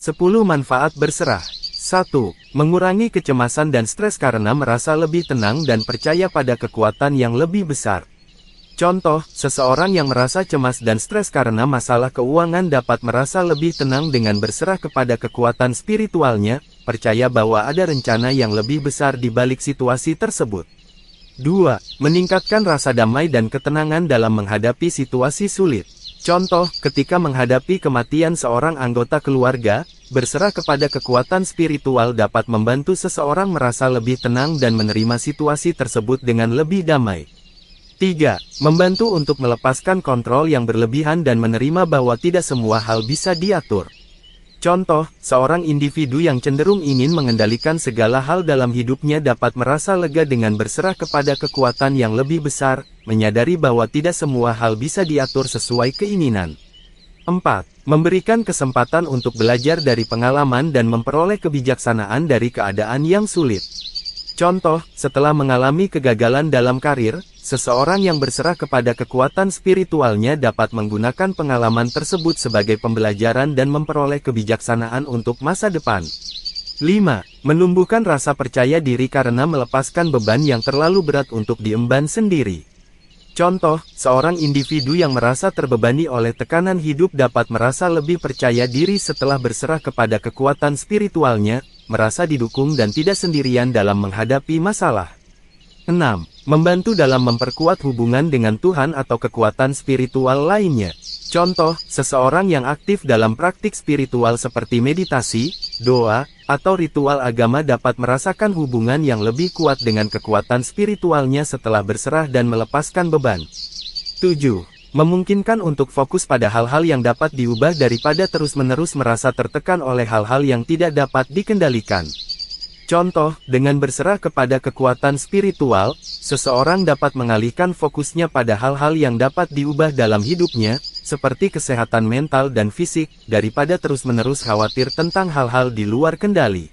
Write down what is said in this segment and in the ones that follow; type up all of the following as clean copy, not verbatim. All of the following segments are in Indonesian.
10 manfaat berserah. 1. Mengurangi kecemasan dan stres karena merasa lebih tenang dan percaya pada kekuatan yang lebih besar. Contoh, seseorang yang merasa cemas dan stres karena masalah keuangan dapat merasa lebih tenang dengan berserah kepada kekuatan spiritualnya, percaya bahwa ada rencana yang lebih besar di balik situasi tersebut. 2. Meningkatkan rasa damai dan ketenangan dalam menghadapi situasi sulit. Contoh, ketika menghadapi kematian seorang anggota keluarga, berserah kepada kekuatan spiritual dapat membantu seseorang merasa lebih tenang dan menerima situasi tersebut dengan lebih damai. 3. Membantu untuk melepaskan kontrol yang berlebihan dan menerima bahwa tidak semua hal bisa diatur. Contoh, seorang individu yang cenderung ingin mengendalikan segala hal dalam hidupnya dapat merasa lega dengan berserah kepada kekuatan yang lebih besar, menyadari bahwa tidak semua hal bisa diatur sesuai keinginan. 4. Memberikan kesempatan untuk belajar dari pengalaman dan memperoleh kebijaksanaan dari keadaan yang sulit. Contoh, setelah mengalami kegagalan dalam karir, seseorang yang berserah kepada kekuatan spiritualnya dapat menggunakan pengalaman tersebut sebagai pembelajaran dan memperoleh kebijaksanaan untuk masa depan. 5. Menumbuhkan rasa percaya diri karena melepaskan beban yang terlalu berat untuk diemban sendiri. Contoh, seorang individu yang merasa terbebani oleh tekanan hidup dapat merasa lebih percaya diri setelah berserah kepada kekuatan spiritualnya, merasa didukung dan tidak sendirian dalam menghadapi masalah. 6. Membantu dalam memperkuat hubungan dengan Tuhan atau kekuatan spiritual lainnya. Contoh, seseorang yang aktif dalam praktik spiritual seperti meditasi, doa, atau ritual agama dapat merasakan hubungan yang lebih kuat dengan kekuatan spiritualnya setelah berserah dan melepaskan beban. 7. Memungkinkan untuk fokus pada hal-hal yang dapat diubah daripada terus-menerus merasa tertekan oleh hal-hal yang tidak dapat dikendalikan. Contoh, dengan berserah kepada kekuatan spiritual, seseorang dapat mengalihkan fokusnya pada hal-hal yang dapat diubah dalam hidupnya, seperti kesehatan mental dan fisik, daripada terus-menerus khawatir tentang hal-hal di luar kendali.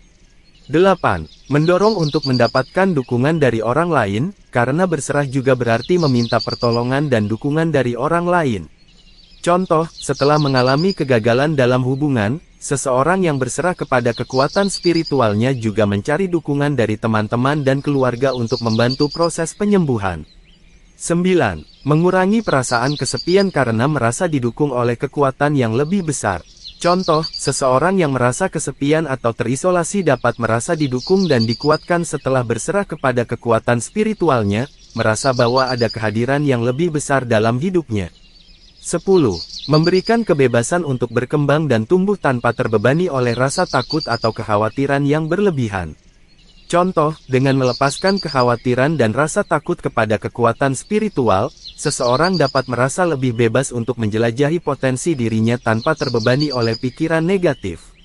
8. Mendorong untuk mendapatkan dukungan dari orang lain, karena berserah juga berarti meminta pertolongan dan dukungan dari orang lain. Contoh, setelah mengalami kegagalan dalam hubungan, seseorang yang berserah kepada kekuatan spiritualnya juga mencari dukungan dari teman-teman dan keluarga untuk membantu proses penyembuhan. 9. Mengurangi perasaan kesepian karena merasa didukung oleh kekuatan yang lebih besar. Contoh, seseorang yang merasa kesepian atau terisolasi dapat merasa didukung dan dikuatkan setelah berserah kepada kekuatan spiritualnya, merasa bahwa ada kehadiran yang lebih besar dalam hidupnya. 10. Memberikan kebebasan untuk berkembang dan tumbuh tanpa terbebani oleh rasa takut atau kekhawatiran yang berlebihan. Contoh, dengan melepaskan kekhawatiran dan rasa takut kepada kekuatan spiritual, seseorang dapat merasa lebih bebas untuk menjelajahi potensi dirinya tanpa terbebani oleh pikiran negatif.